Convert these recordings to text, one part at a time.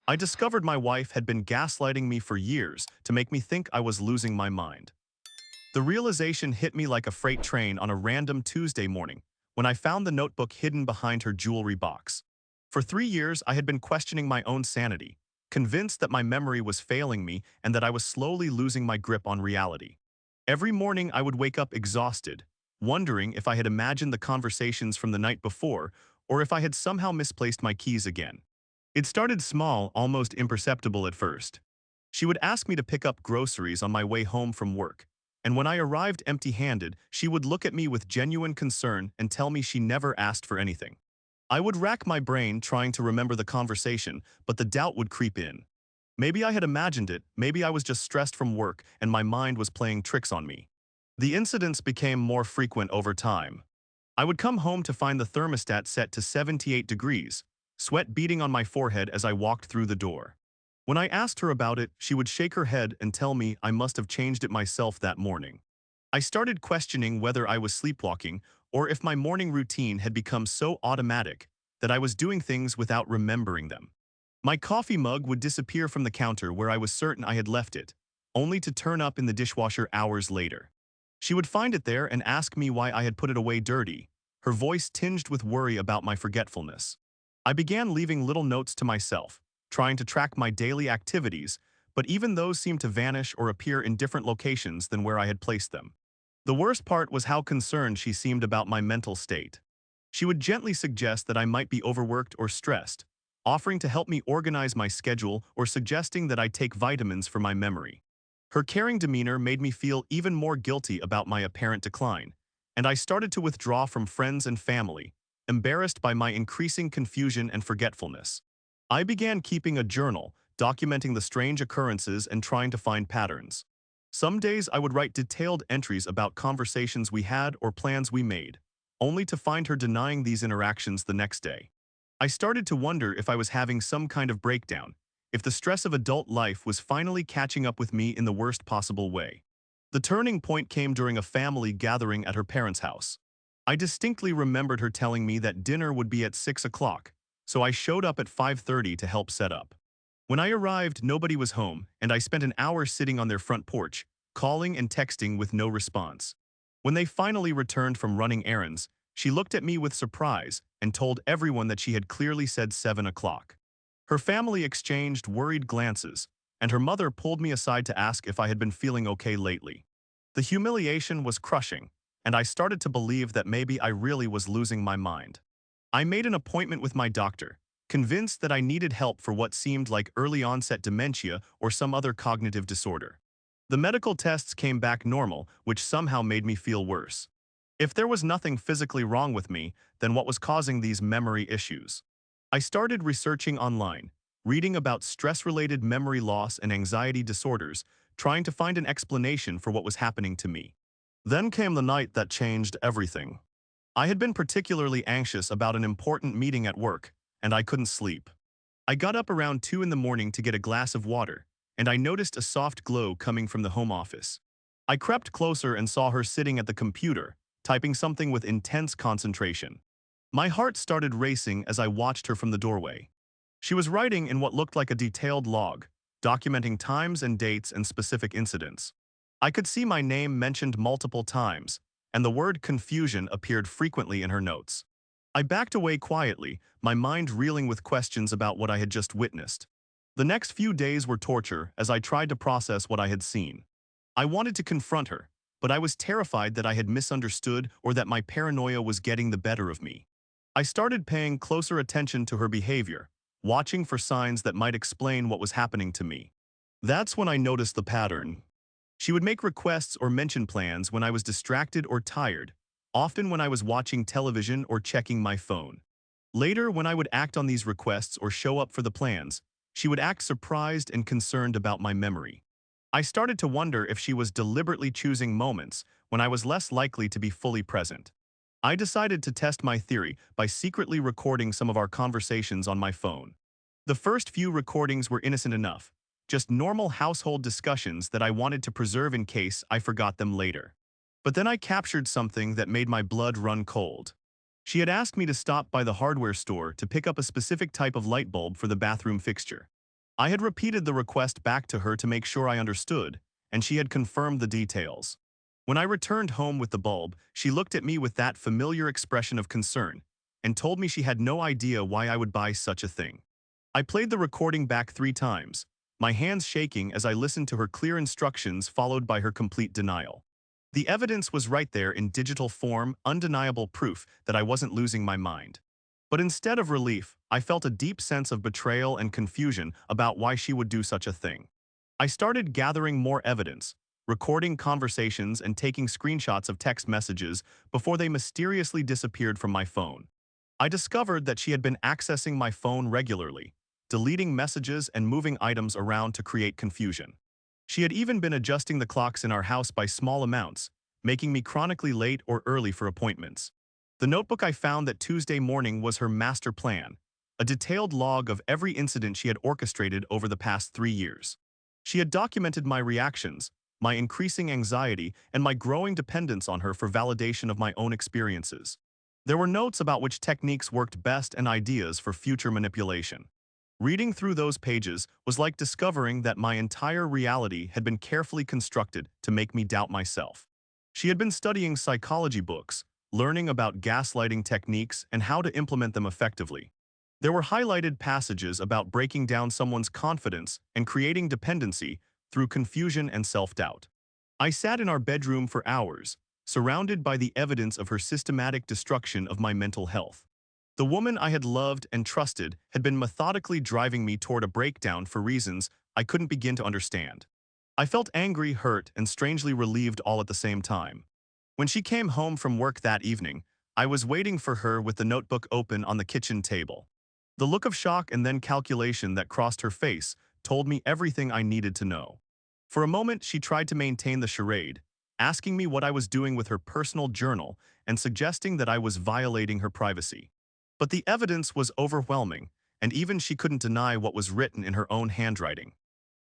I discovered my wife had been gaslighting me for years to make me think I was losing my mind. The realization hit me like a freight train on a random Tuesday morning when I found the notebook hidden behind her jewelry box. For 3 years, I had been questioning my own sanity, convinced that my memory was failing me and that I was slowly losing my grip on reality. Every morning, I would wake up exhausted, wondering if I had imagined the conversations from the night before or if I had somehow misplaced my keys again. It started small, almost imperceptible at first. She would ask me to pick up groceries on my way home from work, and when I arrived empty-handed, she would look at me with genuine concern and tell me she never asked for anything. I would rack my brain trying to remember the conversation, but the doubt would creep in. Maybe I had imagined it, maybe I was just stressed from work and my mind was playing tricks on me. The incidents became more frequent over time. I would come home to find the thermostat set to 78 degrees, sweat beading on my forehead as I walked through the door. When I asked her about it, she would shake her head and tell me I must have changed it myself that morning. I started questioning whether I was sleepwalking or if my morning routine had become so automatic that I was doing things without remembering them. My coffee mug would disappear from the counter where I was certain I had left it, only to turn up in the dishwasher hours later. She would find it there and ask me why I had put it away dirty, her voice tinged with worry about my forgetfulness. I began leaving little notes to myself, trying to track my daily activities, but even those seemed to vanish or appear in different locations than where I had placed them. The worst part was how concerned she seemed about my mental state. She would gently suggest that I might be overworked or stressed, offering to help me organize my schedule or suggesting that I take vitamins for my memory. Her caring demeanor made me feel even more guilty about my apparent decline, and I started to withdraw from friends and family, embarrassed by my increasing confusion and forgetfulness. I began keeping a journal, documenting the strange occurrences and trying to find patterns. Some days I would write detailed entries about conversations we had or plans we made, only to find her denying these interactions the next day. I started to wonder if I was having some kind of breakdown, if the stress of adult life was finally catching up with me in the worst possible way. The turning point came during a family gathering at her parents' house. I distinctly remembered her telling me that dinner would be at 6 o'clock, so I showed up at 5:30 to help set up. When I arrived, nobody was home, and I spent an hour sitting on their front porch, calling and texting with no response. When they finally returned from running errands, she looked at me with surprise and told everyone that she had clearly said 7 o'clock. Her family exchanged worried glances, and her mother pulled me aside to ask if I had been feeling okay lately. The humiliation was crushing, and I started to believe that maybe I really was losing my mind. I made an appointment with my doctor, convinced that I needed help for what seemed like early-onset dementia or some other cognitive disorder. The medical tests came back normal, which somehow made me feel worse. If there was nothing physically wrong with me, then what was causing these memory issues? I started researching online, reading about stress-related memory loss and anxiety disorders, trying to find an explanation for what was happening to me. Then came the night that changed everything. I had been particularly anxious about an important meeting at work, and I couldn't sleep. I got up around 2 in the morning to get a glass of water, and I noticed a soft glow coming from the home office. I crept closer and saw her sitting at the computer, typing something with intense concentration. My heart started racing as I watched her from the doorway. She was writing in what looked like a detailed log, documenting times and dates and specific incidents. I could see my name mentioned multiple times, and the word confusion appeared frequently in her notes. I backed away quietly, my mind reeling with questions about what I had just witnessed. The next few days were torture as I tried to process what I had seen. I wanted to confront her, but I was terrified that I had misunderstood or that my paranoia was getting the better of me. I started paying closer attention to her behavior, watching for signs that might explain what was happening to me. That's when I noticed the pattern. She would make requests or mention plans when I was distracted or tired, often when I was watching television or checking my phone. Later, when I would act on these requests or show up for the plans, she would act surprised and concerned about my memory. I started to wonder if she was deliberately choosing moments when I was less likely to be fully present. I decided to test my theory by secretly recording some of our conversations on my phone. The first few recordings were innocent enough, just normal household discussions that I wanted to preserve in case I forgot them later. But then I captured something that made my blood run cold. She had asked me to stop by the hardware store to pick up a specific type of light bulb for the bathroom fixture. I had repeated the request back to her to make sure I understood, and she had confirmed the details. When I returned home with the bulb, she looked at me with that familiar expression of concern and told me she had no idea why I would buy such a thing. I played the recording back 3 times, my hands shaking as I listened to her clear instructions followed by her complete denial. The evidence was right there in digital form, undeniable proof that I wasn't losing my mind. But instead of relief, I felt a deep sense of betrayal and confusion about why she would do such a thing. I started gathering more evidence, recording conversations and taking screenshots of text messages before they mysteriously disappeared from my phone. I discovered that she had been accessing my phone regularly, deleting messages and moving items around to create confusion. She had even been adjusting the clocks in our house by small amounts, making me chronically late or early for appointments. The notebook I found that Tuesday morning was her master plan, a detailed log of every incident she had orchestrated over the past 3 years. She had documented my reactions, my increasing anxiety, and my growing dependence on her for validation of my own experiences. There were notes about which techniques worked best and ideas for future manipulation. Reading through those pages was like discovering that my entire reality had been carefully constructed to make me doubt myself. She had been studying psychology books, learning about gaslighting techniques and how to implement them effectively. There were highlighted passages about breaking down someone's confidence and creating dependency through confusion and self-doubt. I sat in our bedroom for hours, surrounded by the evidence of her systematic destruction of my mental health. The woman I had loved and trusted had been methodically driving me toward a breakdown for reasons I couldn't begin to understand. I felt angry, hurt, and strangely relieved all at the same time. When she came home from work that evening, I was waiting for her with the notebook open on the kitchen table. The look of shock and then calculation that crossed her face told me everything I needed to know. For a moment, she tried to maintain the charade, asking me what I was doing with her personal journal and suggesting that I was violating her privacy. But the evidence was overwhelming, and even she couldn't deny what was written in her own handwriting.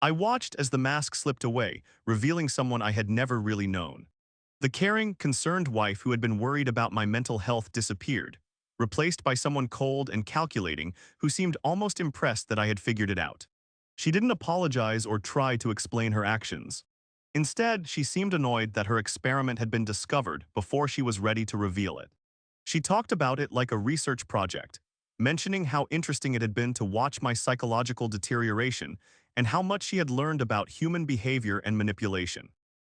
I watched as the mask slipped away, revealing someone I had never really known. The caring, concerned wife who had been worried about my mental health disappeared, replaced by someone cold and calculating who seemed almost impressed that I had figured it out. She didn't apologize or try to explain her actions. Instead, she seemed annoyed that her experiment had been discovered before she was ready to reveal it. She talked about it like a research project, mentioning how interesting it had been to watch my psychological deterioration and how much she had learned about human behavior and manipulation.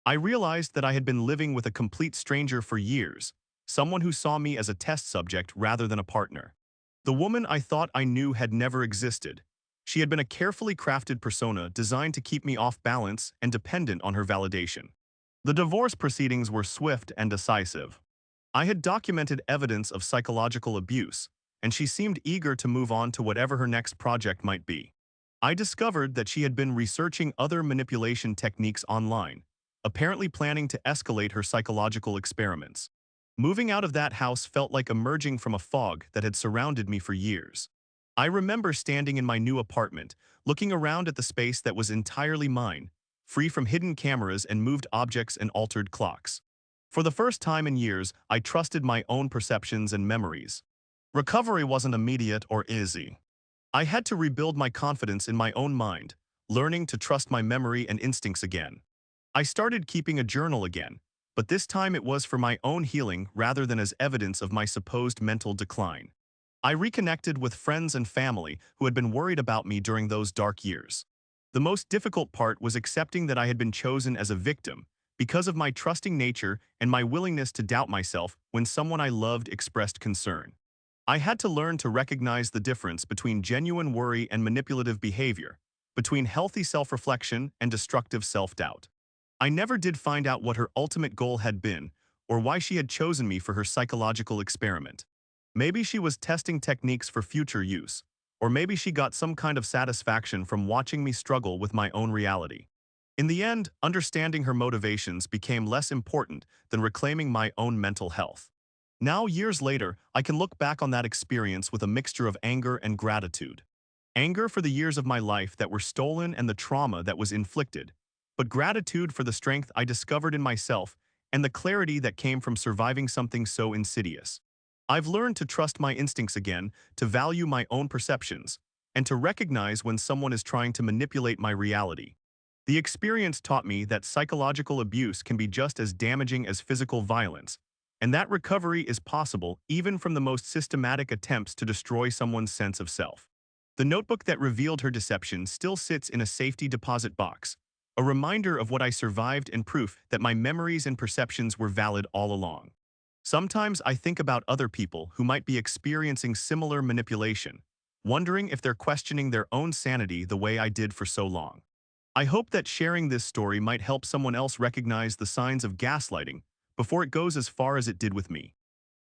I realized that I had been living with a complete stranger for years, someone who saw me as a test subject rather than a partner. The woman I thought I knew had never existed. She had been a carefully crafted persona designed to keep me off balance and dependent on her validation. The divorce proceedings were swift and decisive. I had documented evidence of psychological abuse, and she seemed eager to move on to whatever her next project might be. I discovered that she had been researching other manipulation techniques online, apparently planning to escalate her psychological experiments. Moving out of that house felt like emerging from a fog that had surrounded me for years. I remember standing in my new apartment, looking around at the space that was entirely mine, free from hidden cameras and moved objects and altered clocks. For the first time in years, I trusted my own perceptions and memories. Recovery wasn't immediate or easy. I had to rebuild my confidence in my own mind, learning to trust my memory and instincts again. I started keeping a journal again, but this time it was for my own healing rather than as evidence of my supposed mental decline. I reconnected with friends and family who had been worried about me during those dark years. The most difficult part was accepting that I had been chosen as a victim because of my trusting nature and my willingness to doubt myself when someone I loved expressed concern. I had to learn to recognize the difference between genuine worry and manipulative behavior, between healthy self-reflection and destructive self-doubt. I never did find out what her ultimate goal had been or why she had chosen me for her psychological experiment. Maybe she was testing techniques for future use, or maybe she got some kind of satisfaction from watching me struggle with my own reality. In the end, understanding her motivations became less important than reclaiming my own mental health. Now, years later, I can look back on that experience with a mixture of anger and gratitude. Anger for the years of my life that were stolen and the trauma that was inflicted, but gratitude for the strength I discovered in myself and the clarity that came from surviving something so insidious. I've learned to trust my instincts again, to value my own perceptions, and to recognize when someone is trying to manipulate my reality. The experience taught me that psychological abuse can be just as damaging as physical violence, and that recovery is possible even from the most systematic attempts to destroy someone's sense of self. The notebook that revealed her deception still sits in a safety deposit box, a reminder of what I survived and proof that my memories and perceptions were valid all along. Sometimes I think about other people who might be experiencing similar manipulation, wondering if they're questioning their own sanity the way I did for so long. I hope that sharing this story might help someone else recognize the signs of gaslighting before it goes as far as it did with me.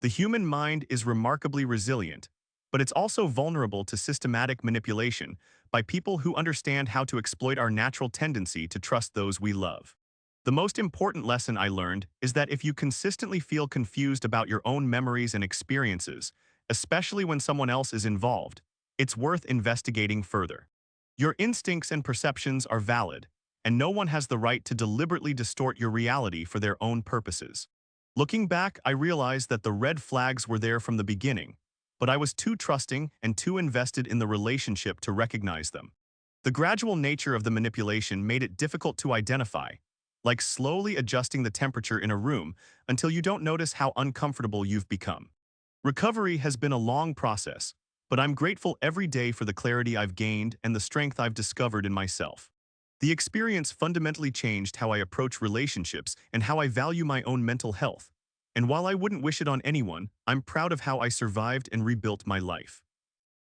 The human mind is remarkably resilient, but it's also vulnerable to systematic manipulation by people who understand how to exploit our natural tendency to trust those we love. The most important lesson I learned is that if you consistently feel confused about your own memories and experiences, especially when someone else is involved, it's worth investigating further. Your instincts and perceptions are valid, and no one has the right to deliberately distort your reality for their own purposes. Looking back, I realized that the red flags were there from the beginning, but I was too trusting and too invested in the relationship to recognize them. The gradual nature of the manipulation made it difficult to identify, like slowly adjusting the temperature in a room until you don't notice how uncomfortable you've become. Recovery has been a long process, but I'm grateful every day for the clarity I've gained and the strength I've discovered in myself. The experience fundamentally changed how I approach relationships and how I value my own mental health. And while I wouldn't wish it on anyone, I'm proud of how I survived and rebuilt my life.